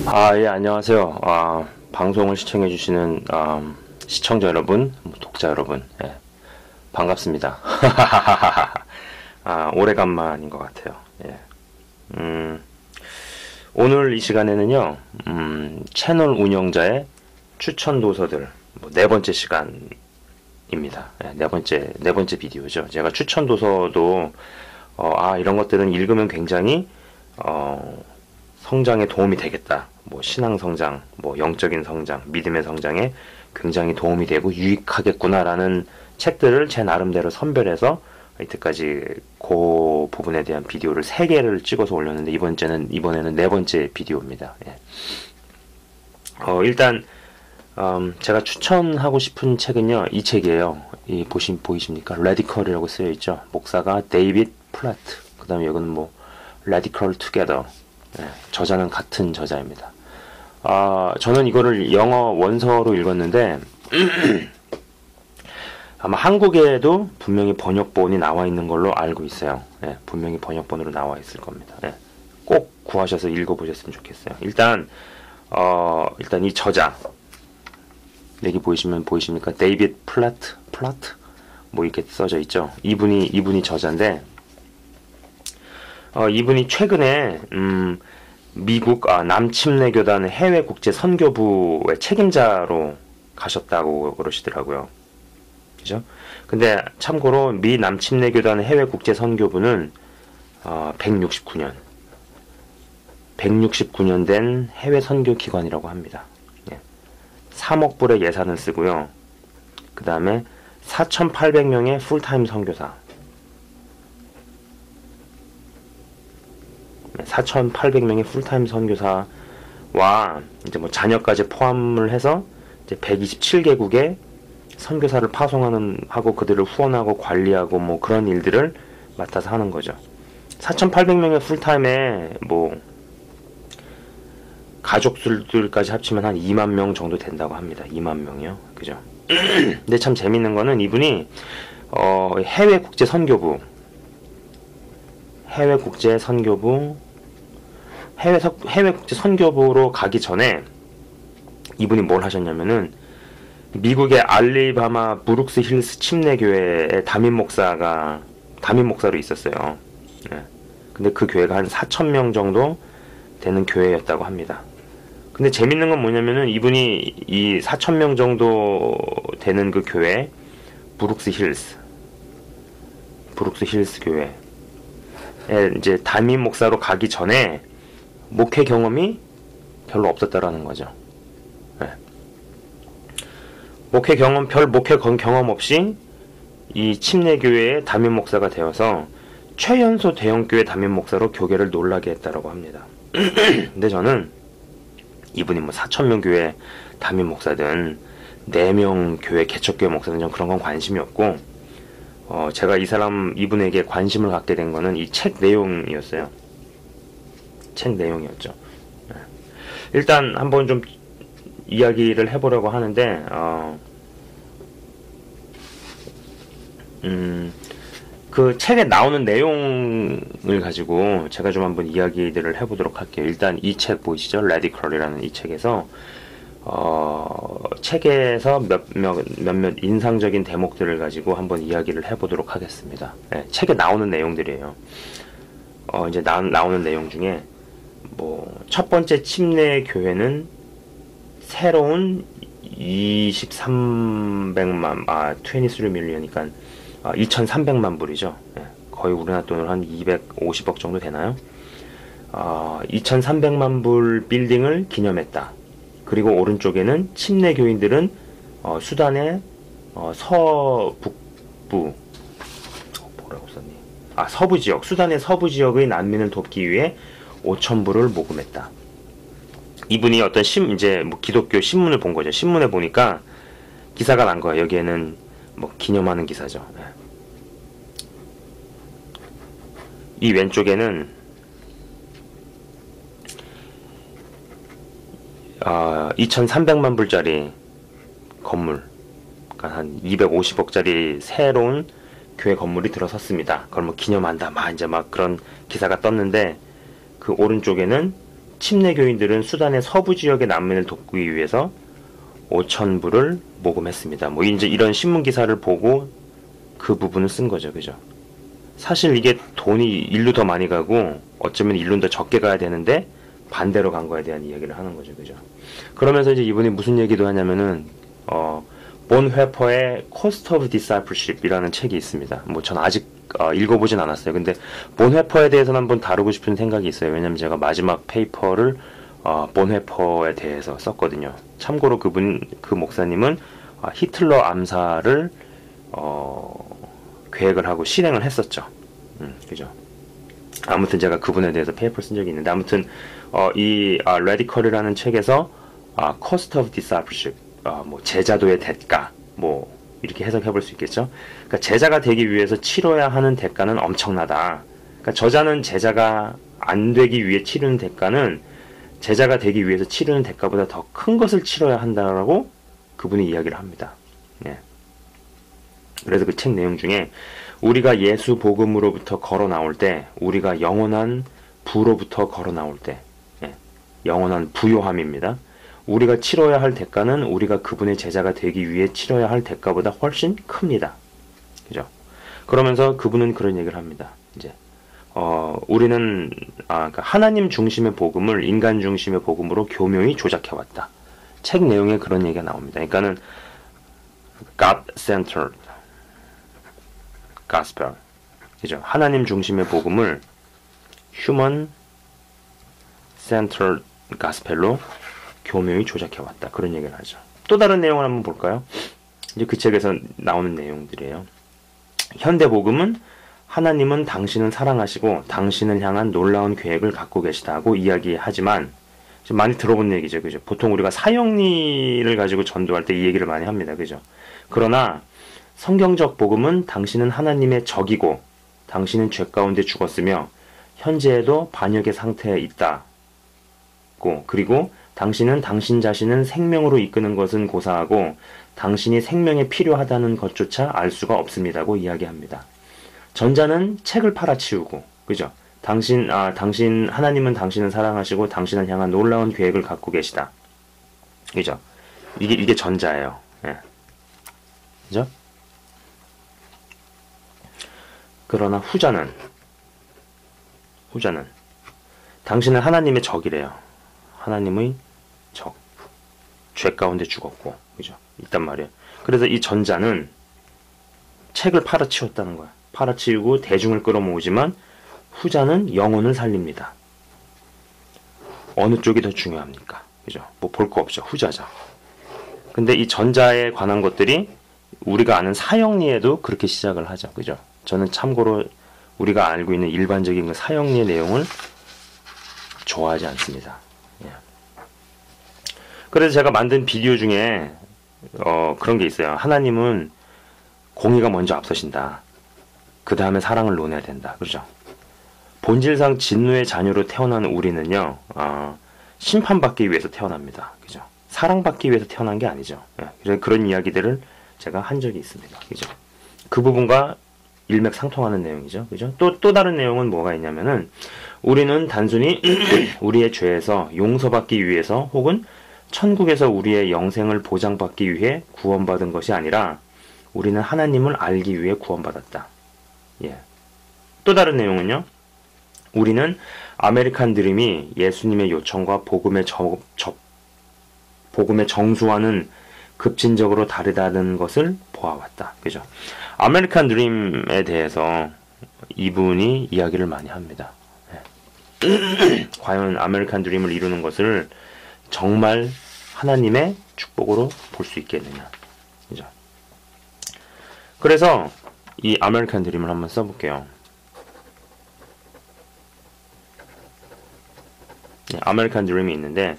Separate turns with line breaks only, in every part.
예, 안녕하세요. 방송을 시청해주시는 시청자 여러분, 독자 여러분, 예, 반갑습니다. 오래간만인 것 같아요. 예. 오늘 이 시간에는요, 채널 운영자의 추천 도서들, 네 번째 시간입니다. 예, 네 번째 비디오죠. 제가 추천 도서도, 이런 것들은 읽으면 굉장히, 성장에 도움이 되겠다. 뭐 신앙 성장, 뭐 영적인 성장, 믿음의 성장에 굉장히 도움이 되고 유익하겠구나라는 책들을 제 나름대로 선별해서 이때까지 그 부분에 대한 비디오를 3개를 찍어서 올렸는데 이번에는 네 번째 비디오입니다. 예. 일단 제가 추천하고 싶은 책은요, 이 책이에요. 보이십니까? 레디컬이라고 쓰여 있죠. 목사가 데이빗 플라트. 그다음에 여기는 뭐 레디컬 투게더. 네, 저자는 같은 저자입니다. 저는 이거를 영어 원서로 읽었는데 아마 한국에도 분명히 번역본이 나와 있는 걸로 알고 있어요. 네, 분명히 번역본으로 나와 있을 겁니다. 네, 꼭 구하셔서 읽어보셨으면 좋겠어요. 일단 이 저자, 여기 보이십니까? 데이빗 플라트 뭐 이렇게 써져 있죠. 이분이 저자인데, 이분이 최근에 미국 남침례교단 해외 국제 선교부의 책임자로 가셨다고 그러시더라고요. 그죠? 근데 참고로 미 남침례교단 해외 국제 선교부는 169년 된 해외 선교 기관이라고 합니다. 3억 불의 예산을 쓰고요. 그 다음에 4,800명의 풀타임 선교사, 4,800명의 풀타임 선교사와 이제 뭐 자녀까지 포함을 해서 이제 127개국에 선교사를 하고 그들을 후원하고 관리하고 뭐 그런 일들을 맡아서 하는 거죠. 4,800명의 풀타임에 뭐 가족들까지 합치면 한 2만 명 정도 된다고 합니다. 2만 명이요. 그죠? 근데 참 재밌는 거는 이분이 해외 국제 선교부로 가기 전에 이분이 뭘 하셨냐면은 미국의 알리바마 브룩스 힐스 침례교회의 담임 목사로 있었어요. 네. 근데 그 교회가 한 4,000명 정도 되는 교회였다고 합니다. 근데 재밌는 건 뭐냐면은 이분이 이 4,000명 정도 되는 그 교회, 브룩스 힐스 교회에 이제 담임 목사로 가기 전에 목회 경험이 별로 없었다라는 거죠. 네. 목회 경험 없이 이 침례교회의 담임 목사가 되어서 최연소 대형교회 담임 목사로 교계를 놀라게 했다라고 합니다. 근데 저는 이분이 뭐 4,000명 교회 담임 목사든 4명 교회 개척교회 목사든 전 그런 건 관심이 없고, 제가 이분에게 관심을 갖게 된 거는 이 책 내용이었어요. 책 내용이었죠. 네. 일단 한번 좀 이야기를 해보려고 하는데, 그 책에 나오는 내용을 가지고 제가 좀 한번 이야기들을 해보도록 할게요. 일단 이 책 보이시죠? 레디컬이라는 이 책에서 책에서 몇몇 인상적인 대목들을 가지고 한번 이야기를 해보도록 하겠습니다. 네, 책에 나오는 내용들이에요. 이제 나오는 내용 중에 첫 번째 침례 교회는 새로운 2300만 23밀리언이니까 2300만 불이죠. 네, 거의 우리나라 돈으로 한 250억 정도 되나요? 2300만 불 빌딩을 기념했다. 그리고 오른쪽에는 침례 교인들은 수단의 서북부, 뭐라고 썼니? 서부 지역, 수단의 서부 지역의 난민을 돕기 위해 5,000불을 모금했다. 이분이 어떤 이제 뭐 기독교 신문을 본 거죠. 신문에 보니까 기사가 난 거예요. 여기에는 뭐 기념하는 기사죠. 네. 이 왼쪽에는 2,300만 불짜리 건물, 그러니까 한 250억짜리 새로운 교회 건물이 들어섰습니다. 그걸 뭐 기념한다, 이제 막 그런 기사가 떴는데, 그 오른쪽에는 침례교인들은 수단의 서부 지역의 난민을 돕기 위해서 5,000불을 모금했습니다. 뭐 이제 이런 신문 기사를 보고 그 부분을 쓴 거죠, 그죠? 사실 이게 돈이 일로 더 많이 가고 어쩌면 일로 더 적게 가야 되는데 반대로 간 거에 대한 이야기를 하는 거죠, 그죠? 그러면서 이제 이분이 무슨 얘기도 하냐면은 본 회퍼의 Cost of Discipleship이라는 책이 있습니다. 뭐 전 아직 읽어보진 않았어요. 근데 본 회퍼에 대해서는 한번 다루고 싶은 생각이 있어요. 왜냐면 제가 마지막 페이퍼를 본 회퍼에 대해서 썼거든요. 참고로 그 목사님은 히틀러 암살을 계획을 하고 실행을 했었죠. 그죠? 아무튼 제가 그분에 대해서 페이퍼를 쓴 적이 있는데, 아무튼 이 레디컬이라는 책에서 Cost of Discipleship, 뭐 제자도의 대가, 뭐 이렇게 해석해 볼 수 있겠죠. 그러니까 제자가 되기 위해서 치러야 하는 대가는 엄청나다. 그러니까 저자는 제자가 안 되기 위해 치르는 대가는 제자가 되기 위해서 치르는 대가보다 더 큰 것을 치러야 한다라고 그분이 이야기를 합니다. 예. 그래서 그 책 내용 중에 우리가 예수 복음으로부터 걸어 나올 때, 우리가 영원한 부로부터 걸어 나올 때, 예. 영원한 부요함입니다. 우리가 치러야 할 대가는 우리가 그분의 제자가 되기 위해 치러야 할 대가보다 훨씬 큽니다. 그죠? 그러면서 그분은 그런 얘기를 합니다. 이제 우리는 그러니까 하나님 중심의 복음을 인간 중심의 복음으로 교묘히 조작해왔다. 책 내용에 그런 얘기가 나옵니다. 그러니까는 God-centered gospel, 그죠? 하나님 중심의 복음을 human-centered gospel로 교묘히 조작해왔다. 그런 얘기를 하죠. 또 다른 내용을 한번 볼까요? 이제 그 책에서 나오는 내용들이에요. 현대 복음은 하나님은 당신을 사랑하시고 당신을 향한 놀라운 계획을 갖고 계시다고 이야기하지만, 좀 많이 들어본 얘기죠, 그죠? 보통 우리가 사형리를 가지고 전도할 때 이 얘기를 많이 합니다, 그죠? 그러나 성경적 복음은 당신은 하나님의 적이고 당신은 죄 가운데 죽었으며 현재에도 반역의 상태에 있다고, 그리고 당신은 당신 자신은 생명으로 이끄는 것은 고사하고 당신이 생명에 필요하다는 것조차 알 수가 없습니다고 이야기합니다. 전자는 책을 팔아치우고, 그죠? 하나님은 당신을 사랑하시고 당신을 향한 놀라운 계획을 갖고 계시다. 그죠? 이게 전자예요. 예. 그죠? 그러나 후자는 당신은 하나님의 적이래요. 하나님의 적. 죄 가운데 죽었고, 그죠? 있단 말이에요. 그래서 이 전자는 책을 팔아치웠다는 거야. 팔아치우고 대중을 끌어모으지만 후자는 영혼을 살립니다. 어느 쪽이 더 중요합니까? 그죠? 뭐 볼 거 없죠. 후자죠. 근데 이 전자에 관한 것들이 우리가 아는 사형리에도 그렇게 시작을 하죠. 그죠? 저는 참고로 우리가 알고 있는 일반적인 그 사형리의 내용을 좋아하지 않습니다. 예. 그래서 제가 만든 비디오 중에 그런 게 있어요. 하나님은 공의가 먼저 앞서신다. 그 다음에 사랑을 논해야 된다. 그렇죠? 본질상 진노의 자녀로 태어난 우리는요, 심판받기 위해서 태어납니다. 그죠? 사랑받기 위해서 태어난 게 아니죠. 예. 그래서 그런 이야기들을 제가 한 적이 있습니다. 그죠? 그 부분과 일맥상통하는 내용이죠. 그죠? 또 다른 내용은 뭐가 있냐면은, 우리는 단순히 우리의 죄에서 용서받기 위해서 혹은 천국에서 우리의 영생을 보장받기 위해 구원받은 것이 아니라 우리는 하나님을 알기 위해 구원받았다. 예. 또 다른 내용은요. 우리는 아메리칸 드림이 예수님의 요청과 복음의 정수와는 급진적으로 다르다는 것을 보아왔다. 그죠? 아메리칸 드림에 대해서 이분이 이야기를 많이 합니다. 예. 과연 아메리칸 드림을 이루는 것을 정말 하나님의 축복으로 볼 수 있겠느냐. 그죠? 그래서 이 아메리칸 드림을 한번 써볼게요. 네, 아메리칸 드림이 있는데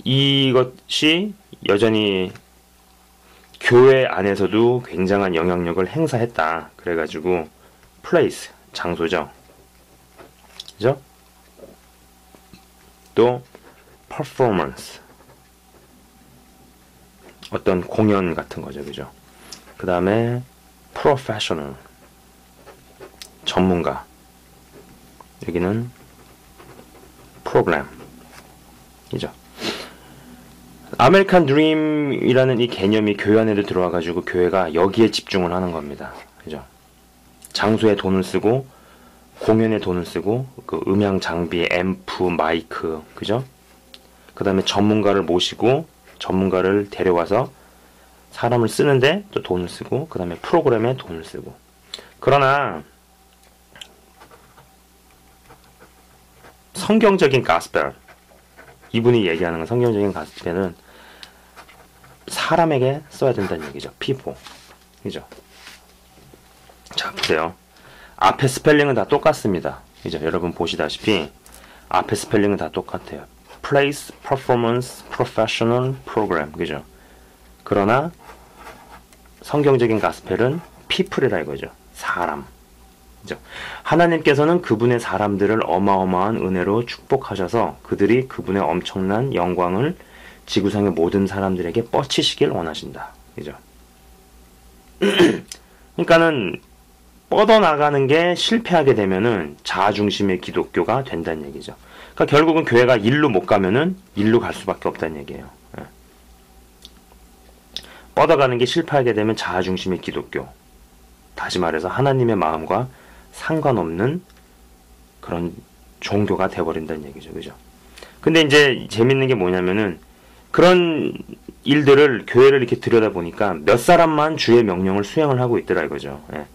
이것이 여전히 교회 안에서도 굉장한 영향력을 행사했다. 그래가지고 플레이스, 장소죠. 그죠? 또 퍼포먼스, 어떤 공연 같은 거죠. 그죠? 그 다음에 프로페셔널, 전문가. 여기는 프로그램 이죠. 아메리칸 드림이라는 이 개념이 교회 안에도 들어와가지고 교회가 여기에 집중을 하는 겁니다. 그죠? 장소에 돈을 쓰고 공연에 돈을 쓰고 그 음향 장비, 앰프, 마이크, 그죠? 그 다음에 전문가를 모시고 전문가를 데려와서 사람을 쓰는데 또 돈을 쓰고 그 다음에 프로그램에 돈을 쓰고. 그러나 성경적인 가스펠, 이분이 얘기하는 건 성경적인 가스펠은 사람에게 써야 된다는 얘기죠. people. 그죠? 자, 보세요. 앞에 스펠링은 다 똑같습니다. 그죠? 여러분 보시다시피 앞에 스펠링은 다 똑같아요. place, performance, professional, program. 그죠? 그러나 성경적인 가스펠은 people이라 이거죠. 사람. 그죠? 하나님께서는 그분의 사람들을 어마어마한 은혜로 축복하셔서 그들이 그분의 엄청난 영광을 지구상의 모든 사람들에게 뻗치시길 원하신다. 그죠? 그러니까는 뻗어나가는 게 실패하게 되면은 자아중심의 기독교가 된다는 얘기죠. 그러니까 결국은 교회가 일로 못 가면은 일로 갈 수밖에 없다는 얘기예요. 예. 뻗어가는 게 실패하게 되면 자아중심의 기독교. 다시 말해서 하나님의 마음과 상관없는 그런 종교가 돼버린다는 얘기죠. 그죠? 근데 이제 재밌는 게 뭐냐면은 그런 일들을 교회를 이렇게 들여다보니까 몇 사람만 주의 명령을 수행을 하고 있더라 이거죠. 예.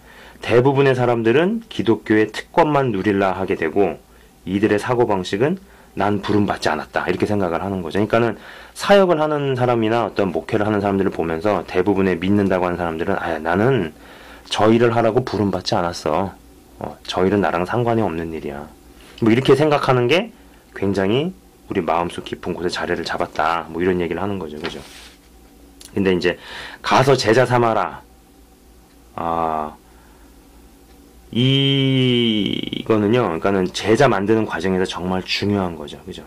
대부분의 사람들은 기독교의 특권만 누릴라 하게 되고 이들의 사고방식은 난 부름받지 않았다 이렇게 생각을 하는 거죠. 그러니까는 사역을 하는 사람이나 어떤 목회를 하는 사람들을 보면서 대부분의 믿는다고 하는 사람들은 나는 저 일을 하라고 부름받지 않았어. 저 일은 나랑 상관이 없는 일이야. 뭐 이렇게 생각하는 게 굉장히 우리 마음속 깊은 곳에 자리를 잡았다. 뭐 이런 얘기를 하는 거죠. 그죠? 근데 이제 가서 제자 삼아라. 이거는요, 그러니까는 제자 만드는 과정에서 정말 중요한 거죠. 그죠?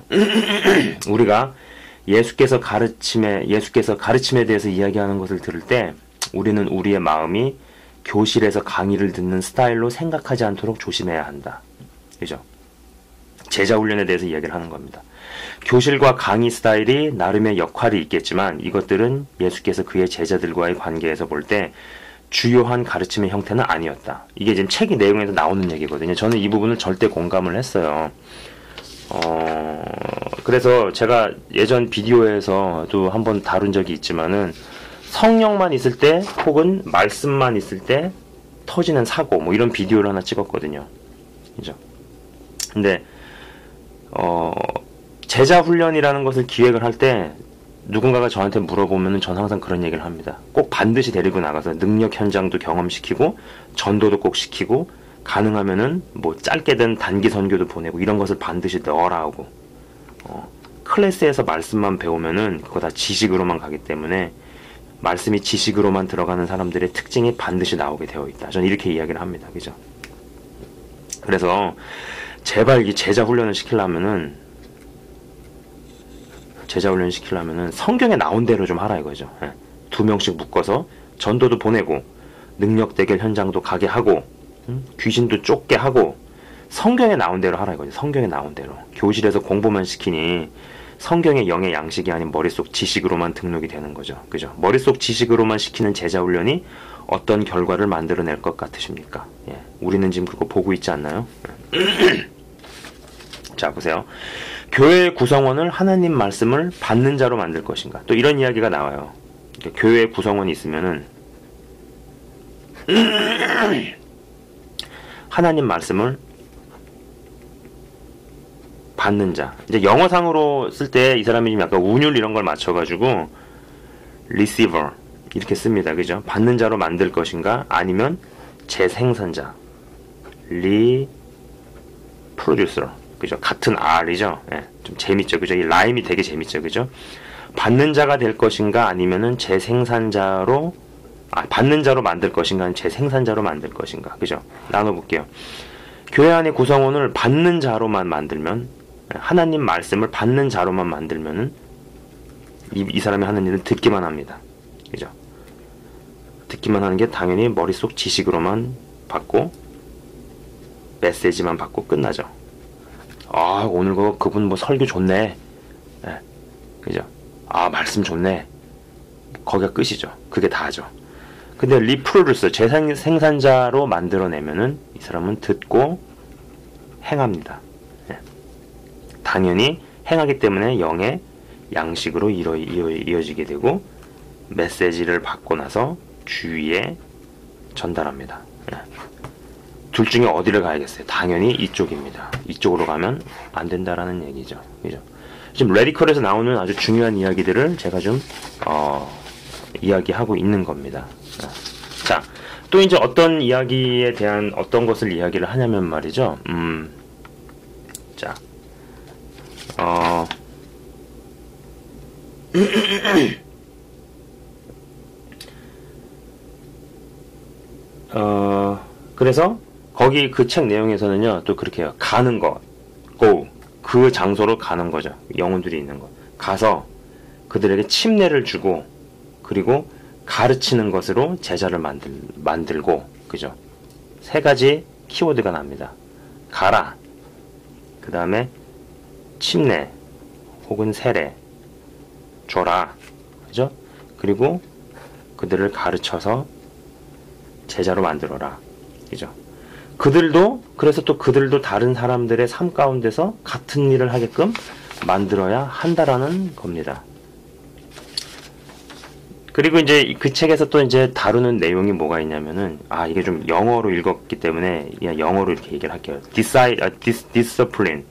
우리가 예수께서 가르침에 대해서 이야기하는 것을 들을 때 우리는 우리의 마음이 교실에서 강의를 듣는 스타일로 생각하지 않도록 조심해야 한다. 그죠? 제자 훈련에 대해서 이야기를 하는 겁니다. 교실과 강의 스타일이 나름의 역할이 있겠지만 이것들은 예수께서 그의 제자들과의 관계에서 볼 때 주요한 가르침의 형태는 아니었다. 이게 지금 책의 내용에서 나오는 얘기거든요. 저는 이 부분을 절대 공감을 했어요. 그래서 제가 예전 비디오에서도 한번 다룬 적이 있지만은 성령만 있을 때 혹은 말씀만 있을 때 터지는 사고 뭐 이런 비디오를 하나 찍었거든요. 그죠? 근데 제자 훈련이라는 것을 기획을 할 때 누군가가 저한테 물어보면은 전 항상 그런 얘기를 합니다. 꼭 반드시 데리고 나가서 능력 현장도 경험시키고 전도도 꼭 시키고 가능하면은 뭐 짧게든 단기 선교도 보내고 이런 것을 반드시 넣어라 하고 클래스에서 말씀만 배우면은 그거 다 지식으로만 가기 때문에 말씀이 지식으로만 들어가는 사람들의 특징이 반드시 나오게 되어 있다. 저는 이렇게 이야기를 합니다. 그죠? 그래서 제발 이 제자 훈련을 시키려면은 성경에 나온 대로 좀 하라 이거죠. 2명씩 묶어서 전도도 보내고 능력 대결 현장도 가게 하고 귀신도 쫓게 하고 성경에 나온 대로 하라 이거죠. 성경에 나온 대로. 교실에서 공부만 시키니 성경의 영의 양식이 아닌 머릿속 지식으로만 등록이 되는 거죠. 그죠? 머릿속 지식으로만 시키는 제자 훈련이 어떤 결과를 만들어낼 것 같으십니까? 예. 우리는 지금 그거 보고 있지 않나요? 자, 보세요. 교회의 구성원을 하나님 말씀을 받는 자로 만들 것인가? 또 이런 이야기가 나와요. 그러니까 교회의 구성원이 있으면은 하나님 말씀을 받는 자. 이제 영어상으로 쓸 때 이 사람이 좀 약간 운율 이런 걸 맞춰가지고 receiver 이렇게 씁니다. 그죠? 받는 자로 만들 것인가? 아니면 재생산자. reproducer. 그죠? 같은 R이죠? 예, 좀 재밌죠? 그죠? 이 라임이 되게 재밌죠? 그죠? 받는 자가 될 것인가? 아니면은 재생산자로, 받는 자로 만들 것인가? 아니면 재생산자로 만들 것인가? 그죠? 나눠볼게요. 교회 안의 구성원을 받는 자로만 만들면, 하나님 말씀을 받는 자로만 만들면은, 이 사람이 하는 일은 듣기만 합니다. 그죠? 듣기만 하는 게 당연히 머릿속 지식으로만 받고, 메시지만 받고 끝나죠. 아, 오늘 그분 뭐 설교 좋네. 예, 그죠? 아, 말씀 좋네. 거기가 끝이죠. 그게 다죠. 근데 리프로듀서, 재생산자로 만들어내면은 이 사람은 듣고 행합니다. 예. 당연히 행하기 때문에 영의 양식으로 이어지게 되고 메시지를 받고 나서 주위에 전달합니다. 예. 둘 중에 어디를 가야겠어요? 당연히 이쪽입니다. 이쪽으로 가면 안 된다라는 얘기죠. 그죠? 지금 레디컬에서 나오는 아주 중요한 이야기들을 제가 좀 이야기하고 있는 겁니다. 자, 또 이제 어떤 이야기에 대한 어떤 것을 이야기를 하냐면 말이죠. 자, 그래서 거기 그 책 내용에서는요, 또 그렇게 해요. 가는 거, go, 그 장소로 가는 거죠. 영혼들이 있는 거. 가서 그들에게 침례를 주고, 그리고 가르치는 것으로 제자를 만들고, 그죠? 세 가지 키워드가 납니다. 가라, 그 다음에 침례, 혹은 세례, 줘라, 그죠? 그리고 그들을 가르쳐서 제자로 만들어라, 그죠? 그래서 또 그들도 다른 사람들의 삶 가운데서 같은 일을 하게끔 만들어야 한다라는 겁니다. 그리고 이제 그 책에서 또 이제 다루는 내용이 뭐가 있냐면은, 이게 좀 영어로 읽었기 때문에 그냥 영어로 이렇게 얘기를 할게요. discipline.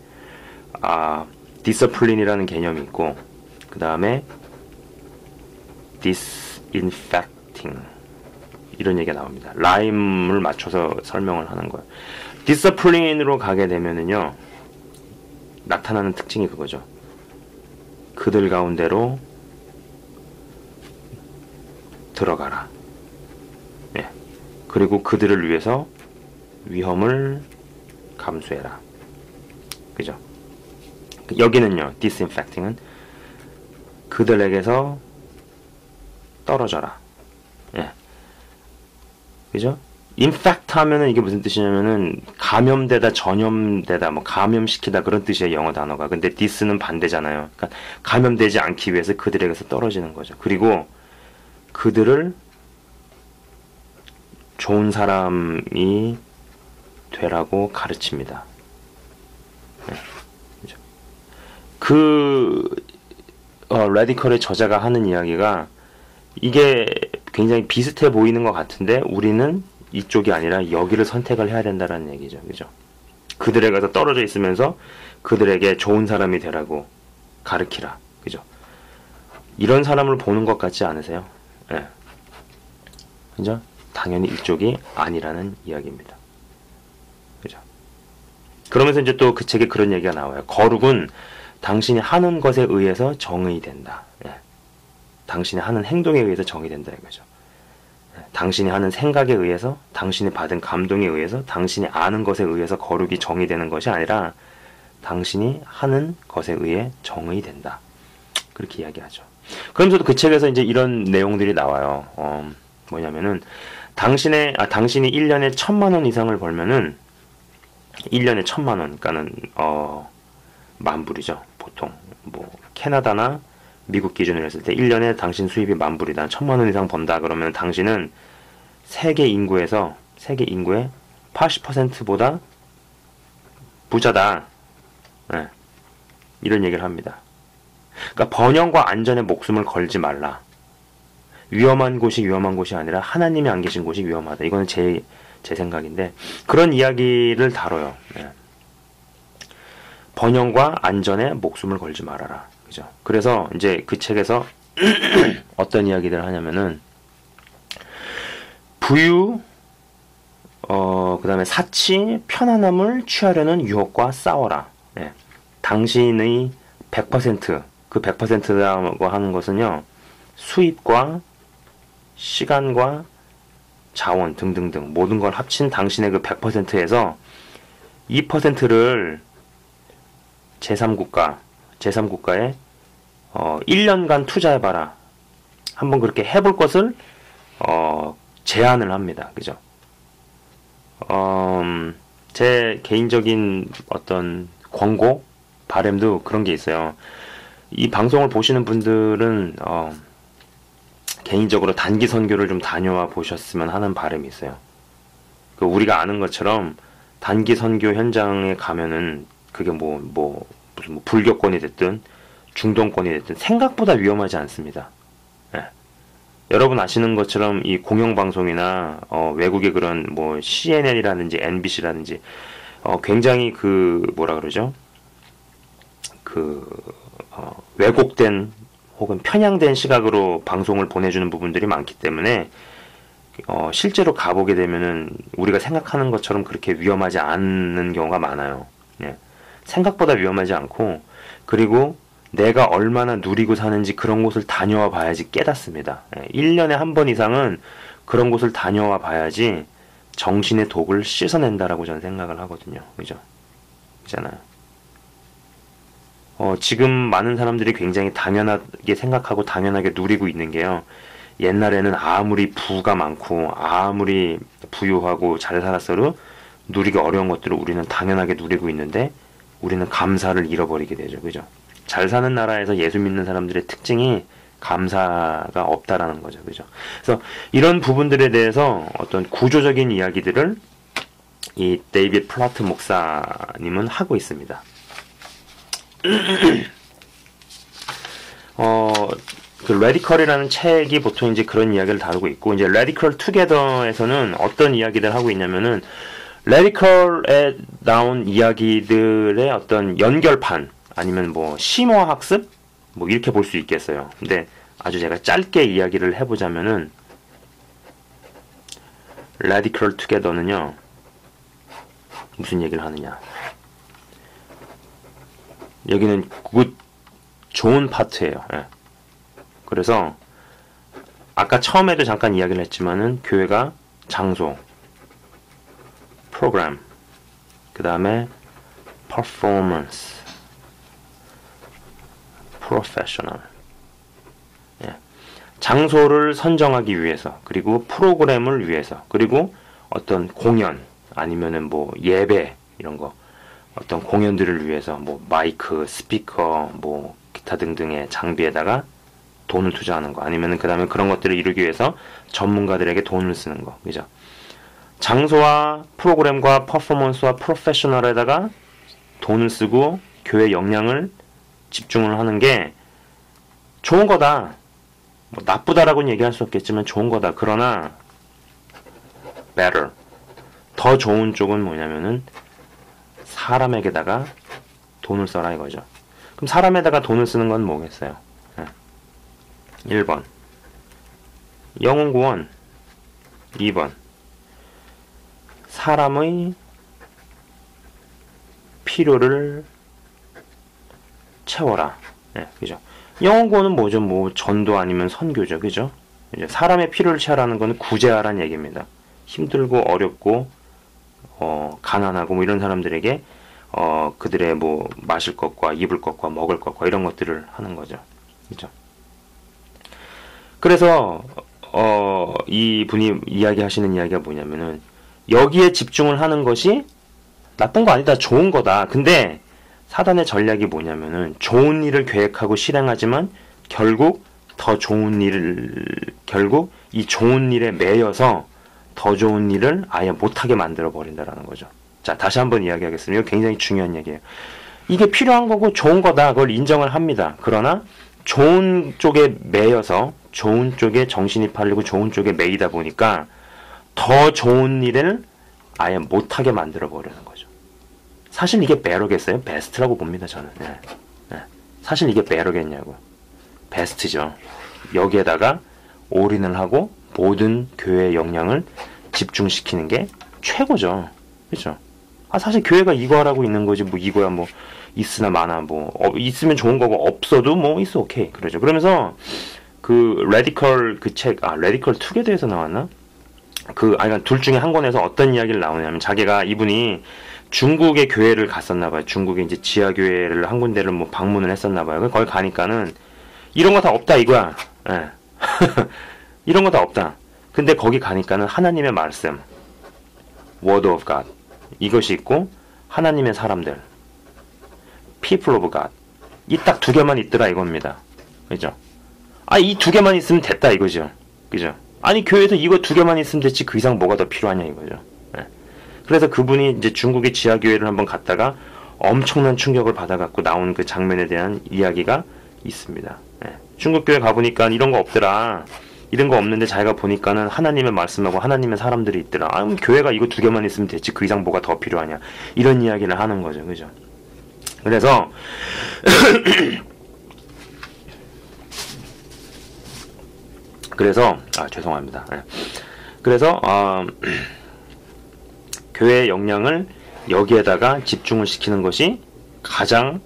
discipline이라는 개념이 있고, 그 다음에 disinfecting. 이런 얘기가 나옵니다. 라임을 맞춰서 설명을 하는 거예요. 디서플린으로 가게 되면은요, 나타나는 특징이 그거죠. 그들 가운데로 들어가라. 예. 그리고 그들을 위해서 위험을 감수해라. 그죠? 여기는요, disinfecting은 그들에게서 떨어져라. 예. 그죠? infect 하면은 이게 무슨 뜻이냐면은 감염되다, 전염되다, 뭐 감염시키다 그런 뜻이에요, 영어 단어가. 근데 dis는 반대잖아요. 그러니까 감염되지 않기 위해서 그들에게서 떨어지는 거죠. 그리고 그들을 좋은 사람이 되라고 가르칩니다. 네. 그죠? 레디컬의 저자가 하는 이야기가 이게 굉장히 비슷해 보이는 것 같은데 우리는 이쪽이 아니라 여기를 선택을 해야 된다는 얘기죠. 그죠? 그들에게서 떨어져 있으면서 그들에게 좋은 사람이 되라고 가르치라. 그죠? 이런 사람을 보는 것 같지 않으세요? 예. 네. 그죠? 당연히 이쪽이 아니라는 이야기입니다. 그죠? 그러면서 이제 또 그 책에 그런 얘기가 나와요. 거룩은 당신이 하는 것에 의해서 정의된다. 예. 당신이 하는 행동에 의해서 정의된다 이거죠. 당신이 하는 생각에 의해서, 당신이 받은 감동에 의해서, 당신이 아는 것에 의해서 거룩이 정의되는 것이 아니라 당신이 하는 것에 의해 정의된다. 그렇게 이야기하죠. 그러면서도 그 책에서 이제 이런 내용들이 나와요. 뭐냐면은 당신이 1년에 1,000,000원 이상을 벌면은 1년에 1,000,000원, 그러니까는 만불이죠. 보통 뭐 캐나다나 미국 기준으로 했을 때 1년에 당신 수입이 만불이다. 1,000,000원 이상 번다. 그러면 당신은 세계 인구의 80%보다 부자다. 네. 이런 얘기를 합니다. 그러니까 번영과 안전에 목숨을 걸지 말라. 위험한 곳이 아니라 하나님이 안 계신 곳이 위험하다. 이거는 제 생각인데 그런 이야기를 다뤄요. 네. 번영과 안전에 목숨을 걸지 말아라. 그죠? 그래서 이제 그 책에서 어떤 이야기들을 하냐면은 부유, 그 다음에 사치, 편안함을 취하려는 유혹과 싸워라. 네. 당신의 100%, 그 100%라고 하는 것은요, 수입과 시간과 자원 등등등 모든 걸 합친 당신의 그 100%에서 2%를 제3국가에 1년간 투자해봐라. 한번 그렇게 해볼 것을 제안을 합니다. 그죠? 제 개인적인 어떤 권고, 바램도 그런 게 있어요. 이 방송을 보시는 분들은 개인적으로 단기 선교를 좀 다녀와 보셨으면 하는 바람이 있어요. 우리가 아는 것처럼 단기 선교 현장에 가면은 그게 무슨 불교권이 됐든 중동권이 됐든 생각보다 위험하지 않습니다. 예. 여러분 아시는 것처럼 이 공영방송이나 외국의 그런 CNN이라든지 NBC라든지 굉장히 왜곡된 혹은 편향된 시각으로 방송을 보내주는 부분들이 많기 때문에 실제로 가보게 되면은 우리가 생각하는 것처럼 그렇게 위험하지 않는 경우가 많아요. 예. 생각보다 위험하지 않고, 그리고 내가 얼마나 누리고 사는지 그런 곳을 다녀와 봐야지 깨닫습니다. 예. 1년에 한 번 이상은 그런 곳을 다녀와 봐야지 정신의 독을 씻어낸다라고 저는 생각을 하거든요. 그죠? 그잖아요. 지금 많은 사람들이 굉장히 당연하게 생각하고 당연하게 누리고 있는 게요. 옛날에는 아무리 부가 많고 아무리 부유하고 잘 살았어도 누리기 어려운 것들을 우리는 당연하게 누리고 있는데 우리는 감사를 잃어버리게 되죠. 그죠? 잘 사는 나라에서 예수 믿는 사람들의 특징이 감사가 없다라는 거죠. 그죠? 그래서 이런 부분들에 대해서 어떤 구조적인 이야기들을 이 데이빗 플라트 목사님은 하고 있습니다. 그 레디컬이라는 책이 보통 이제 그런 이야기를 다루고 있고, 이제 레디컬 투게더에서는 어떤 이야기를 하고 있냐면은 레디컬에 나온 이야기들의 어떤 연결판 아니면 심화 학습 이렇게 볼 수 있겠어요. 근데 아주 제가 짧게 이야기를 해보자면은 레디컬 투게더는요 무슨 얘기를 하느냐, 여기는 좋은 파트예요. 예. 그래서 아까 처음에도 잠깐 이야기를 했지만은 교회가 장소, 프로그램, 그 다음에 퍼포먼스, 프로페셔널. 예. 장소를 선정하기 위해서, 그리고 프로그램을 위해서, 그리고 어떤 공연 아니면은 예배 이런 거, 어떤 공연들을 위해서 마이크, 스피커, 기타 등등의 장비에다가 돈을 투자하는 거, 아니면은 그 다음에 그런 것들을 이루기 위해서 전문가들에게 돈을 쓰는 거, 그죠? 장소와 프로그램과 퍼포먼스와 프로페셔널에다가 돈을 쓰고 교회 역량을 집중을 하는 게 좋은 거다. 나쁘다라고는 얘기할 수 없겠지만 좋은 거다. 그러나 better, 더 좋은 쪽은 뭐냐면은 사람에게다가 돈을 써라 이거죠. 그럼 사람에다가 돈을 쓰는 건 뭐겠어요? 1번 영혼 구원, 2번 사람의 필요를 채워라. 네, 그죠? 영혼 구원은 뭐죠? 전도 아니면 선교죠. 그죠? 이제 사람의 필요를 채우라는 건 구제하라는 얘기입니다. 힘들고 어렵고 가난하고 이런 사람들에게 그들의 마실 것과 입을 것과 먹을 것과 이런 것들을 하는 거죠. 그죠? 그래서 이 분이 이야기하시는 이야기가 뭐냐면은 여기에 집중을 하는 것이 나쁜 거 아니다, 좋은 거다. 근데 사단의 전략이 뭐냐면은 좋은 일을 계획하고 실행하지만 결국 이 좋은 일에 매여서 더 좋은 일을 아예 못하게 만들어 버린다라는 거죠. 자, 다시 한번 이야기하겠습니다. 이거 굉장히 중요한 얘기예요. 이게 필요한 거고 좋은 거다, 그걸 인정을 합니다. 그러나 좋은 쪽에 매여서 좋은 쪽에 정신이 팔리고 좋은 쪽에 매이다 보니까 더 좋은 일을 아예 못하게 만들어 버리는 거죠. 사실 이게 베러겠어요? 베스트라고 봅니다, 저는. 네. 네. 사실 이게 베러겠냐고. 베스트죠. 여기에다가 올인을 하고 모든 교회의 역량을 집중시키는 게 최고죠. 그렇죠? 사실 교회가 이거 하라고 있는 거지 이거야 있으나 마나 있으면 좋은 거고 없어도 it's okay. 그러죠. 그러면서 그 레디컬 그 책, 레디컬 투게더에서 나왔나? 둘 중에 한 권에서 어떤 이야기를 나오냐면 이분이 중국의 교회를 갔었나봐요. 중국의 이제 지하교회를 한 군데를 방문을 했었나봐요. 거기 가니까는 이런 거 다 없다 이거야. 예. 이런 거 다 없다. 근데 거기 가니까는 하나님의 말씀, Word of God, 이것이 있고 하나님의 사람들, people of God. 이 딱 두 개만 있더라 이겁니다. 그죠? 아, 이 두 개만 있으면 됐다 이거죠. 그죠? 아니, 교회에서 이거 두 개만 있으면 됐지 그 이상 뭐가 더 필요하냐 이거죠. 네. 그래서 그분이 이제 중국의 지하교회를 한번 갔다가 엄청난 충격을 받아갖고 나온 그 장면에 대한 이야기가 있습니다. 네. 중국 교회 가보니까 이런 거 없더라. 이런 거 없는데 자기가 보니까는 하나님의 말씀하고 하나님의 사람들이 있더라. 아, 그럼 교회가 이거 두 개만 있으면 됐지 그 이상 뭐가 더 필요하냐. 이런 이야기를 하는 거죠. 그죠? 그래서 죄송합니다. 네. 그래서 교회의 역량을 여기에다가 집중을 시키는 것이 가장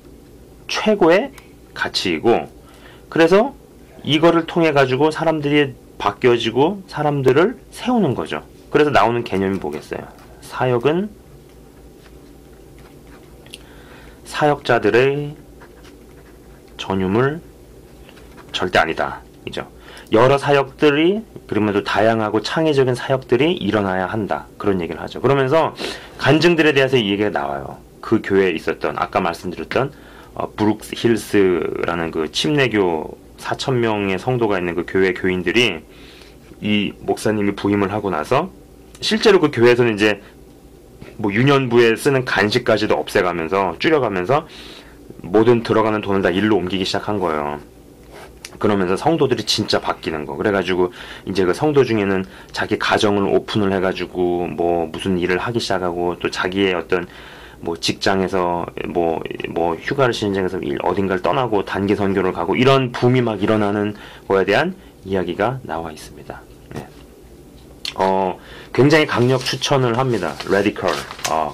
최고의 가치이고, 그래서 이거를 통해 가지고 사람들이 바뀌어지고 사람들을 세우는 거죠. 그래서 나오는 개념이 뭐겠어요? 사역은 사역자들의 전유물 절대 아니다. 이죠. 여러 사역들이, 그러면도 다양하고 창의적인 사역들이 일어나야 한다. 그런 얘기를 하죠. 그러면서 간증들에 대해서 이 얘기가 나와요. 그 교회에 있었던, 아까 말씀드렸던 브룩스 힐스라는 그 침례교 4,000명의 성도가 있는 그 교회 교인들이 이 목사님이 부임을 하고 나서 실제로 그 교회에서는 이제 뭐 유년부에 쓰는 간식까지도 없애가면서 줄여가면서 모든 들어가는 돈을 다 일로 옮기기 시작한 거예요. 그러면서 성도들이 진짜 바뀌는 거. 그래가지고 이제 그 성도 중에는 자기 가정을 오픈을 해가지고 뭐 무슨 일을 하기 시작하고, 또 자기의 어떤 뭐 직장에서 뭐 휴가를 신청해서 어딘가를 떠나고 단기 선교를 가고, 이런 붐이 막 일어나는 거에 대한 이야기가 나와 있습니다. 네. 굉장히 강력 추천을 합니다. Radical.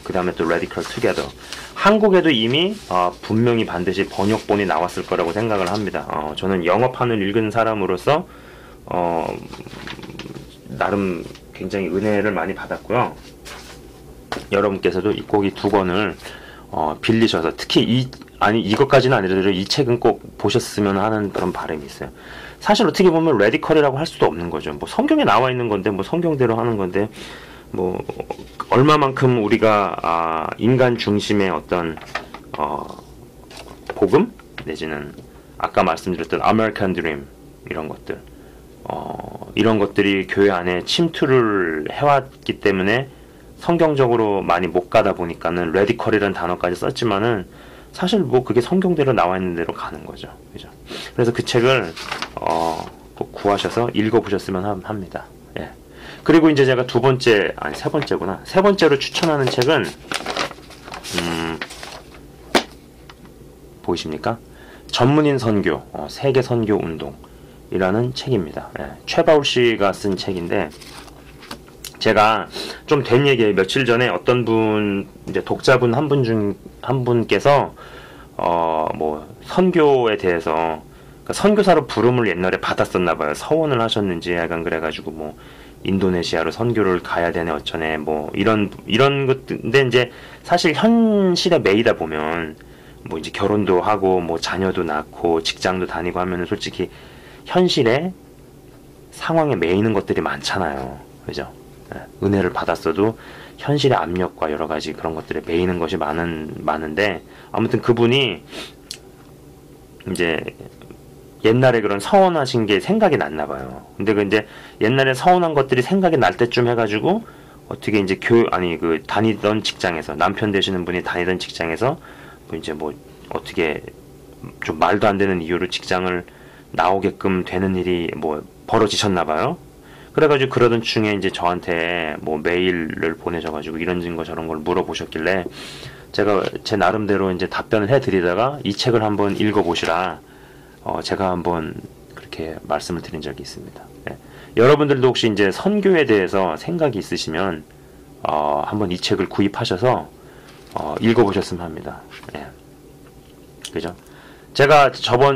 그 다음에 또 Radical Together. 한국에도 이미 분명히 반드시 번역본이 나왔을 거라고 생각을 합니다. 저는 영어판을 읽은 사람으로서 나름 굉장히 은혜를 많이 받았고요. 여러분께서도 꼭 이 두 권을 빌리셔서, 특히 이것까지는 아니더라도 이 책은 꼭 보셨으면 하는 그런 바람이 있어요. 사실 어떻게 보면 레디컬이라고 할 수도 없는 거죠. 뭐 성경에 나와 있는 건데, 뭐 성경대로 하는 건데, 뭐 얼마만큼 우리가 인간 중심의 어떤 복음 내지는 아까 말씀드렸던 아메리칸 드림, 이런 것들, 이런 것들이 교회 안에 침투를 해왔기 때문에 성경적으로 많이 못 가다 보니까는 레디컬이라는 단어까지 썼지만은 사실 뭐 그게 성경대로 나와 있는 대로 가는 거죠. 그죠? 그래서 그 책을 꼭 구하셔서 읽어보셨으면 합니다. 예. 그리고 이제 제가 세 번째구나. 세 번째로 추천하는 책은 보이십니까? 전문인 선교, 세계 선교 운동이라는 책입니다. 예. 최바울 씨가 쓴 책인데, 제가 좀 된 얘기예요. 며칠 전에 어떤 분, 이제 독자분 한 분께서 뭐 선교에 대해서, 그러니까 선교사로 부름을 옛날에 받았었나 봐요. 서원을 하셨는지 약간 그래가지고 뭐 인도네시아로 선교를 가야 되네 어쩌네 뭐 이런 것인데, 이제 사실 현실에 매이다 보면 뭐 이제 결혼도 하고 뭐 자녀도 낳고 직장도 다니고 하면은 솔직히 현실에 상황에 매이는 것들이 많잖아요. 그죠? 은혜를 받았어도 현실의 압력과 여러 가지 그런 것들에 매이는 것이 많은데, 아무튼 그분이 이제 옛날에 그런 서원하신 게 생각이 났나 봐요. 근데 그 이제 옛날에 서원한 것들이 생각이 날 때쯤 해가지고 어떻게 이제 다니던 직장에서, 남편 되시는 분이 다니던 직장에서 뭐 이제 뭐 어떻게 좀 말도 안 되는 이유로 직장을 나오게끔 되는 일이 뭐 벌어지셨나 봐요. 그래가지고 그러던 중에 이제 저한테 뭐 메일을 보내셔가지고 이런 거 저런 걸 물어보셨길래 제가 제 나름대로 이제 답변을 해드리다가 이 책을 한번 읽어보시라 제가 한번 그렇게 말씀을 드린 적이 있습니다. 예. 여러분들도 혹시 이제 선교에 대해서 생각이 있으시면 한번 이 책을 구입하셔서 읽어보셨으면 합니다. 예. 그죠? 제가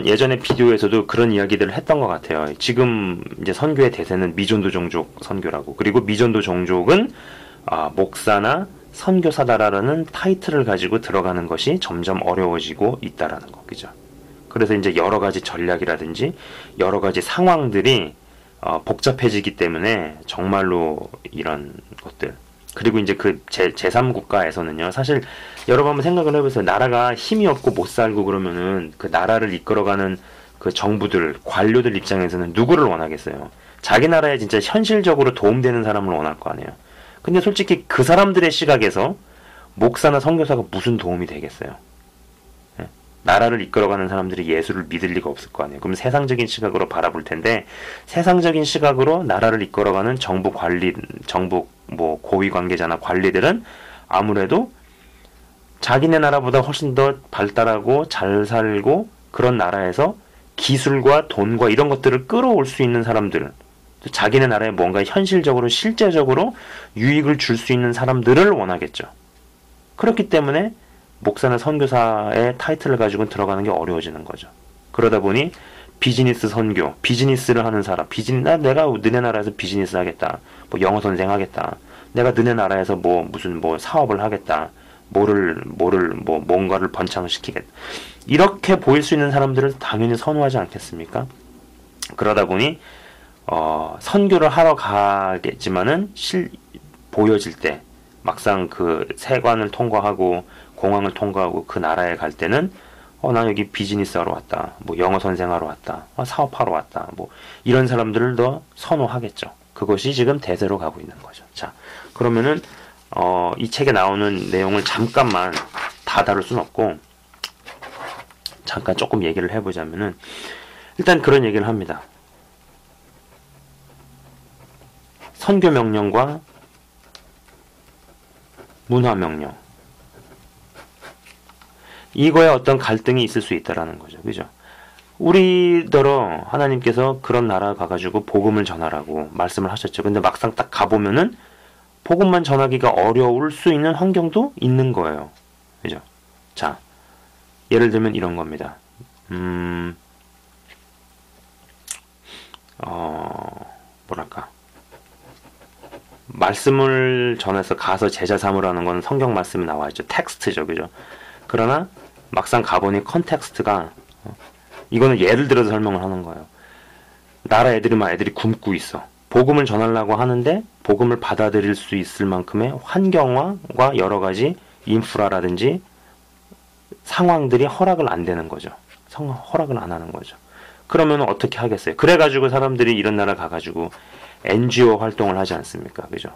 예전에 비디오에서도 그런 이야기들을 했던 것 같아요. 지금 이제 선교의 대세는 미전도 종족 선교라고, 그리고 미전도 종족은 목사나 선교사다라는 타이틀을 가지고 들어가는 것이 점점 어려워지고 있다라는 거, 그죠? 그래서 이제 여러 가지 전략이라든지 여러 가지 상황들이 복잡해지기 때문에 정말로 이런 것들, 그리고 이제 그 제3국가에서는요, 사실 여러분 한번 생각을 해보세요. 나라가 힘이 없고 못 살고 그러면은 그 나라를 이끌어가는 그 정부들, 관료들 입장에서는 누구를 원하겠어요? 자기 나라에 진짜 현실적으로 도움되는 사람을 원할 거 아니에요. 근데 솔직히 그 사람들의 시각에서 목사나 선교사가 무슨 도움이 되겠어요? 예? 나라를 이끌어가는 사람들이 예수를 믿을 리가 없을 거 아니에요. 그럼 세상적인 시각으로 바라볼 텐데, 세상적인 시각으로 나라를 이끌어가는 정부 관리, 정부 뭐 고위 관계자나 관리들은 아무래도 자기네 나라보다 훨씬 더 발달하고 잘 살고 그런 나라에서 기술과 돈과 이런 것들을 끌어올 수 있는 사람들, 자기네 나라에 뭔가 현실적으로 실제적으로 유익을 줄 수 있는 사람들을 원하겠죠. 그렇기 때문에 목사나 선교사의 타이틀을 가지고 들어가는 게 어려워지는 거죠. 그러다 보니 비즈니스 선교, 비즈니스를 하는 사람, 내가 너네 나라에서 비즈니스 하겠다, 뭐 영어 선생 하겠다, 내가 너네 나라에서 뭐 무슨 뭐 사업을 하겠다, 뭔가를 번창시키겠다, 이렇게 보일 수 있는 사람들을 당연히 선호하지 않겠습니까? 그러다 보니 선교를 하러 가겠지만은 보여질 때 막상 그 세관을 통과하고 공항을 통과하고 그 나라에 갈 때는 나 여기 비즈니스 하러 왔다, 뭐 영어 선생하러 왔다, 사업하러 왔다, 뭐 이런 사람들을 더 선호하겠죠. 그것이 지금 대세로 가고 있는 거죠. 자, 그러면은 이 책에 나오는 내용을 잠깐만 다 다룰 순 없고 잠깐 조금 얘기를 해보자면은, 일단 그런 얘기를 합니다. 선교 명령과 문화 명령, 이거에 어떤 갈등이 있을 수 있다라는 거죠. 그죠? 우리더러 하나님께서 그런 나라 가가지고 복음을 전하라고 말씀을 하셨죠. 근데 막상 딱 가보면은 복음만 전하기가 어려울 수 있는 환경도 있는 거예요. 그죠? 자, 예를 들면 이런 겁니다. 뭐랄까. 말씀을 전해서 가서 제자 삼으라는 건 성경 말씀이 나와 있죠. 텍스트죠. 그죠? 그러나 막상 가보니 컨텍스트가, 이거는 예를 들어서 설명을 하는 거예요. 나라 애들이 굶고 있어. 복음을 전하려고 하는데 복음을 받아들일 수 있을 만큼의 환경과 여러 가지 인프라라든지 상황들이 허락을 안 되는 거죠. 허락을 안 하는 거죠. 그러면 어떻게 하겠어요? 그래가지고 사람들이 이런 나라 가가지고 NGO 활동을 하지 않습니까? 그죠?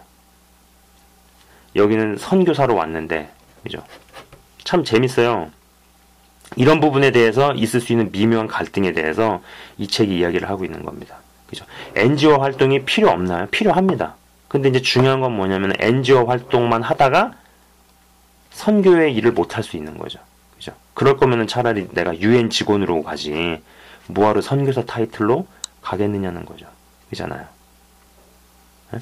여기는 선교사로 왔는데, 그죠? 참 재밌어요. 이런 부분에 대해서 있을 수 있는 미묘한 갈등에 대해서 이 책이 이야기를 하고 있는 겁니다. 그죠? NGO 활동이 필요 없나요? 필요합니다. 근데 이제 중요한 건 뭐냐면 NGO 활동만 하다가 선교의 일을 못 할 수 있는 거죠. 그죠? 그럴 거면은 차라리 내가 UN 직원으로 가지 뭐하러 선교사 타이틀로 가겠느냐는 거죠. 그잖아요. 네?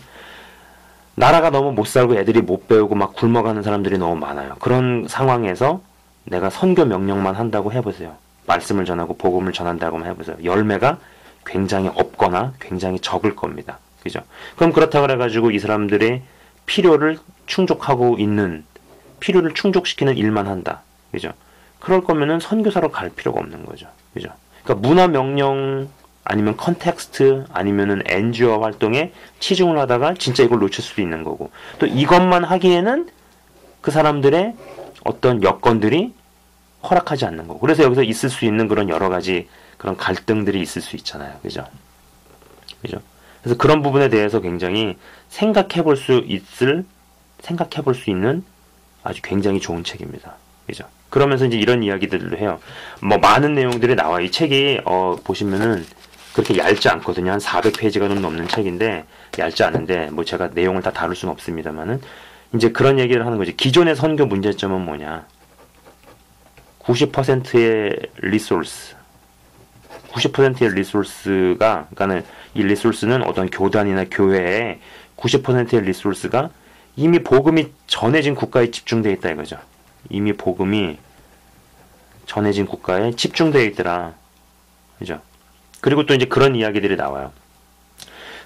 나라가 너무 못 살고 애들이 못 배우고 막 굶어가는 사람들이 너무 많아요. 그런 상황에서 내가 선교 명령만 한다고 해보세요. 말씀을 전하고 복음을 전한다고 해보세요. 열매가 굉장히 없거나 굉장히 적을 겁니다. 그죠? 그럼 그렇다 그래가지고 이 사람들의 필요를 충족시키는 일만 한다. 그죠? 그럴 거면은 선교사로 갈 필요가 없는 거죠. 그죠? 그러니까 문화 명령 아니면 컨텍스트 아니면은 NGO 활동에 치중을 하다가 진짜 이걸 놓칠 수도 있는 거고, 또 이것만 하기에는 그 사람들의 어떤 여건들이 허락하지 않는 거고, 그래서 여기서 있을 수 있는 그런 여러 가지 그런 갈등들이 있을 수 있잖아요. 그죠? 그죠? 그래서 그런 부분에 대해서 굉장히 생각해 볼 수 있는 아주 굉장히 좋은 책입니다. 그죠? 그러면서 이제 이런 이야기들도 해요. 뭐 많은 내용들이 나와요. 이 책이 보시면은 그렇게 얇지 않거든요. 한 400페이지가 좀 넘는 책인데 얇지 않은데 뭐 제가 내용을 다 다룰 수는 없습니다만은 이제 그런 얘기를 하는 거지. 기존의 선교 문제점은 뭐냐? 90%의 리소스, 90%의 리소스가, 그러니까는 이 리소스는 어떤 교단이나 교회의 90%의 리소스가 이미 복음이 전해진 국가에 집중되어 있다 이거죠. 이미 복음이 전해진 국가에 집중되어 있더라. 그죠? 그리고 또 이제 그런 이야기들이 나와요.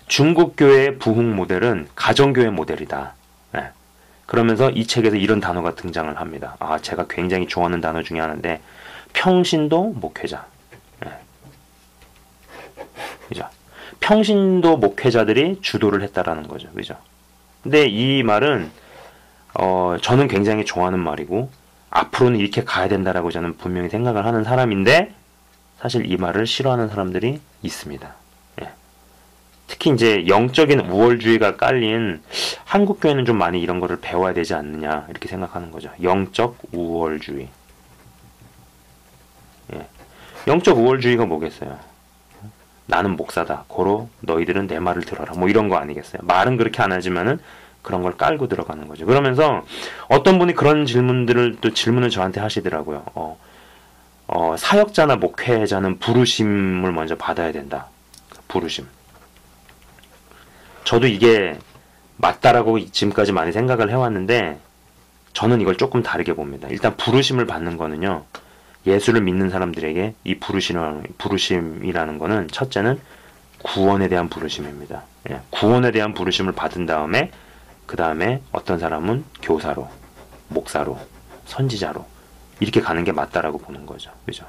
중국 교회의 부흥 모델은 가정교회 모델이다. 네. 그러면서 이 책에서 이런 단어가 등장을 합니다. 제가 굉장히 좋아하는 단어 중에 하나인데, 평신도 목회자. 네. 그죠? 평신도 목회자들이 주도를 했다라는 거죠. 그죠? 근데 이 말은 저는 굉장히 좋아하는 말이고 앞으로는 이렇게 가야 된다라고 저는 분명히 생각을 하는 사람인데 사실 이 말을 싫어하는 사람들이 있습니다. 예. 특히 이제 영적인 우월주의가 깔린 한국 교회는 좀 많이 이런 거를 배워야 되지 않느냐 이렇게 생각하는 거죠. 영적 우월주의. 예. 영적 우월주의가 뭐겠어요? 나는 목사다. 고로 너희들은 내 말을 들어라. 뭐 이런 거 아니겠어요? 말은 그렇게 안 하지만은 그런 걸 깔고 들어가는 거죠. 그러면서 어떤 분이 그런 질문을 저한테 하시더라고요. 사역자나 목회자는 부르심을 먼저 받아야 된다. 부르심. 저도 이게 맞다라고 지금까지 많이 생각을 해왔는데 저는 이걸 조금 다르게 봅니다. 일단 부르심을 받는 거는요. 예수를 믿는 사람들에게 이 부르심이라는 거는 첫째는 구원에 대한 부르심입니다. 예, 구원에 대한 부르심을 받은 다음에 그 다음에 어떤 사람은 교사로, 목사로, 선지자로 이렇게 가는 게 맞다라고 보는 거죠. 그죠?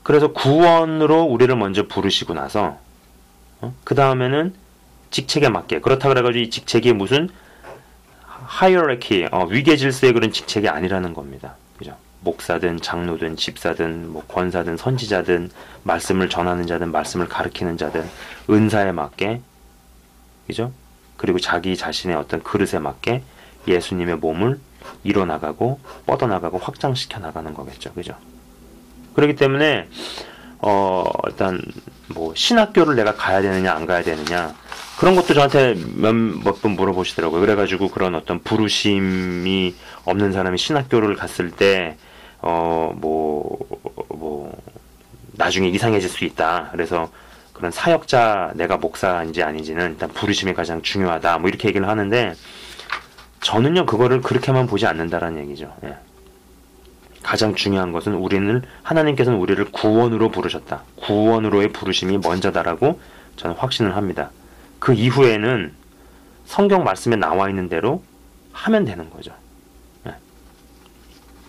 그래서 구원으로 우리를 먼저 부르시고 나서 그 다음에는 직책에 맞게 그렇다 그래가지고 이 직책이 무슨 하이어라키, 위계 질서의 그런 직책이 아니라는 겁니다. 그죠? 목사든 장로든 집사든 뭐 권사든 선지자든 말씀을 전하는 자든 말씀을 가르치는 자든 은사에 맞게 그죠? 그리고 자기 자신의 어떤 그릇에 맞게 예수님의 몸을 이뤄나가고 뻗어나가고 확장시켜 나가는 거겠죠. 그죠? 그렇기 때문에 일단 뭐 신학교를 내가 가야 되느냐 안 가야 되느냐 그런 것도 저한테 몇 번 물어보시더라고요. 그래가지고 그런 어떤 부르심이 없는 사람이 신학교를 갔을 때 나중에 이상해질 수 있다. 그래서 그런 사역자 내가 목사인지 아닌지는 일단 부르심이 가장 중요하다. 뭐 이렇게 얘기를 하는데 저는요 그거를 그렇게만 보지 않는다라는 얘기죠. 예. 가장 중요한 것은 하나님께서는 우리를 구원으로 부르셨다. 구원으로의 부르심이 먼저다라고 저는 확신을 합니다. 그 이후에는 성경 말씀에 나와 있는 대로 하면 되는 거죠. 예.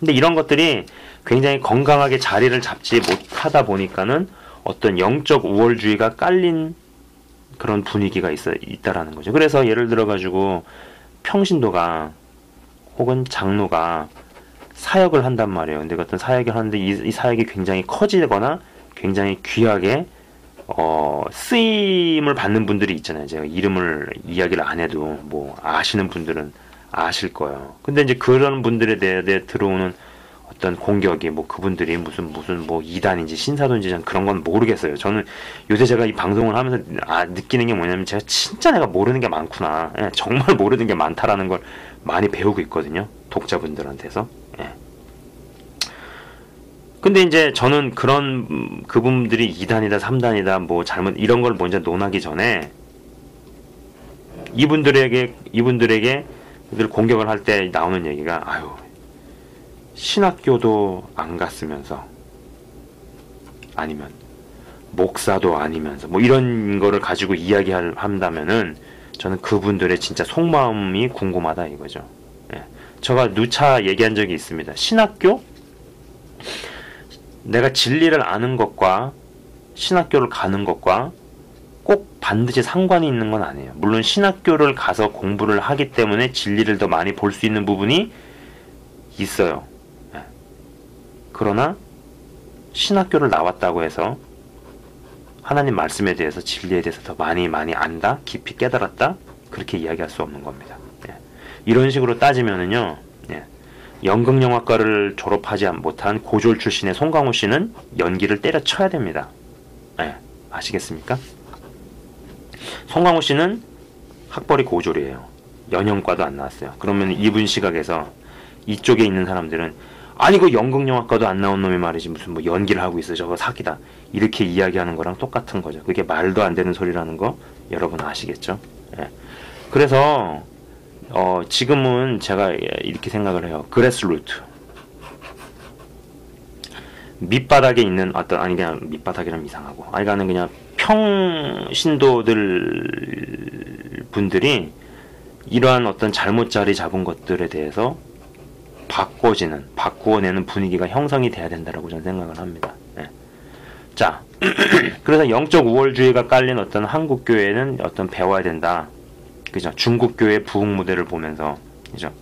근데 이런 것들이 굉장히 건강하게 자리를 잡지 못하다 보니까는 어떤 영적 우월주의가 깔린 그런 분위기가 있다라는 거죠. 그래서 예를 들어가지고 평신도가 혹은 장로가 사역을 한단 말이에요. 근데 어떤 사역을 하는데 이 사역이 굉장히 커지거나 굉장히 귀하게 쓰임을 받는 분들이 있잖아요. 제가 이름을 이야기를 안 해도 뭐 아시는 분들은 아실 거예요. 근데 이제 그런 분들에 대해 들어오는 어떤 공격이 뭐 그분들이 무슨 뭐 이단인지 신사도인지 그런 건 모르겠어요. 저는 요새 제가 이 방송을 하면서 느끼는 게 뭐냐면 제가 진짜 내가 모르는 게 많구나. 예, 정말 모르는 게 많다라는 걸 많이 배우고 있거든요. 독자분들한테서. 예. 근데 이제 저는 그분들이 2단이다 3단이다 뭐 잘못 이런 걸 먼저 논하기 전에 이분들 공격을 할 때 나오는 얘기가 신학교도 안 갔으면서 아니면 목사도 아니면서 뭐 이런 거를 가지고 이야기한다면은 저는 그분들의 진짜 속마음이 궁금하다 이거죠. 예. 제가 누차 얘기한 적이 있습니다. 신학교? 내가 진리를 아는 것과 신학교를 가는 것과 꼭 반드시 상관이 있는 건 아니에요. 물론 신학교를 가서 공부를 하기 때문에 진리를 더 많이 볼 수 있는 부분이 있어요. 예. 그러나 신학교를 나왔다고 해서 하나님 말씀에 대해서 진리에 대해서 더 많이 안다? 깊이 깨달았다? 그렇게 이야기할 수 없는 겁니다. 예. 이런 식으로 따지면은요. 예. 연극영화과를 졸업하지 못한 고졸 출신의 송강호 씨는 연기를 때려쳐야 됩니다. 예. 아시겠습니까? 송강호 씨는 학벌이 고졸이에요. 연영과도 안 나왔어요. 그러면 이분 시각에서 이쪽에 있는 사람들은 아니 그 연극영화과도 안 나온 놈이 말이지 무슨 뭐 연기를 하고 있어 저거 사기다 이렇게 이야기하는 거랑 똑같은 거죠. 그게 말도 안 되는 소리라는 거 여러분 아시겠죠? 예. 그래서 지금은 제가 이렇게 생각을 해요. 그래스루트 밑바닥에 있는 그냥 밑바닥이라면 이상하고 아니가는 그냥 평신도들 분들이 이러한 어떤 잘못 자리 잡은 것들에 대해서 바꾸어내는 분위기가 형성이 돼야 된다라고 저는 생각을 합니다. 예. 자, 그래서 영적 우월주의가 깔린 어떤 한국 교회는 어떤 배워야 된다. 그죠? 중국 교회 부흥 무대를 보면서, 그죠?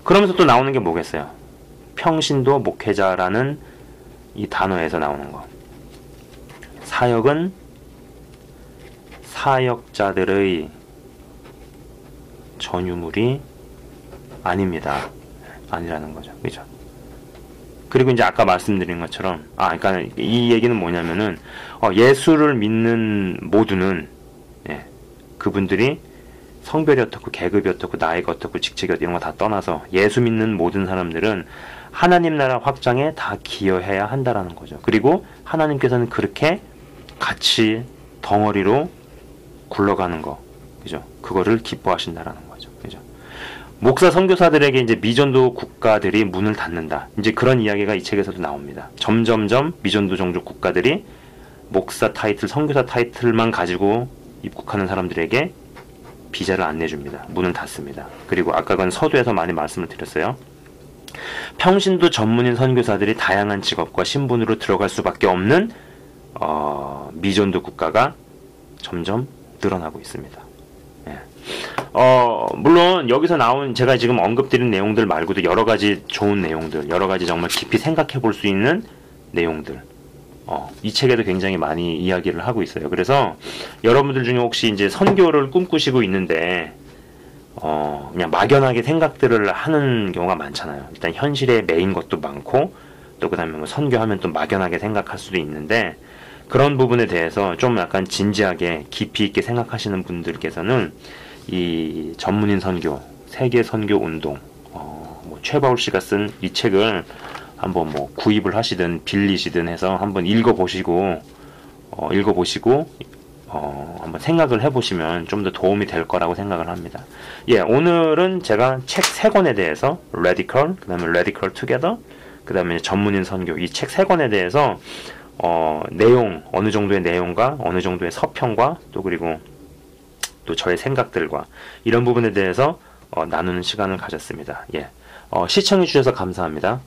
그러면서 또 나오는 게 뭐겠어요? 평신도 목회자라는 이 단어에서 나오는 거. 사역은 사역자들의 전유물이 아닙니다. 아니라는 거죠. 그죠? 그리고 이제 아까 말씀드린 것처럼, 그러니까 이 얘기는 뭐냐면은, 예수를 믿는 모두는, 예, 그분들이 성별이 어떻고, 계급이 어떻고, 나이가 어떻고, 직책이 어떻고, 이런 거 다 떠나서 예수 믿는 모든 사람들은 하나님 나라 확장에 다 기여해야 한다라는 거죠. 그리고 하나님께서는 그렇게 같이 덩어리로 굴러가는 거, 그죠? 그거를 기뻐하신다라는 거죠. 그죠? 목사 선교사들에게 이제 미전도 국가들이 문을 닫는다. 이제 그런 이야기가 이 책에서도 나옵니다. 점점점 미전도 종족 국가들이 목사 타이틀, 선교사 타이틀만 가지고 입국하는 사람들에게 비자를 안 내줍니다. 문을 닫습니다. 그리고 아까 건 서두에서 많이 말씀을 드렸어요. 평신도 전문인 선교사들이 다양한 직업과 신분으로 들어갈 수밖에 없는 미전도 국가가 점점 늘어나고 있습니다. 예. 물론 여기서 나온 제가 지금 언급드린 내용들 말고도 여러 가지 좋은 내용들, 여러 가지 정말 깊이 생각해 볼 수 있는 내용들, 이 책에도 굉장히 많이 이야기를 하고 있어요. 그래서 여러분들 중에 혹시 이제 선교를 꿈꾸시고 있는데 그냥 막연하게 생각들을 하는 경우가 많잖아요. 일단 현실에 매인 것도 많고, 또 그 다음에 뭐 선교하면 또 막연하게 생각할 수도 있는데, 그런 부분에 대해서 좀 약간 진지하게 깊이 있게 생각하시는 분들께서는 이 전문인 선교, 세계 선교 운동, 뭐 최바울 씨가 쓴 이 책을 한번 뭐 구입을 하시든 빌리시든 해서 한번 읽어보시고 한번 생각을 해보시면 좀 더 도움이 될 거라고 생각을 합니다. 예, 오늘은 제가 책 3권에 대해서 Radical, 그 다음에 Radical Together, 그 다음에 전문인 선교, 이 책 3권에 대해서 내용, 어느 정도의 내용과 어느 정도의 서평과 또 그리고 또 저의 생각들과 이런 부분에 대해서 나누는 시간을 가졌습니다. 예, 시청해 주셔서 감사합니다.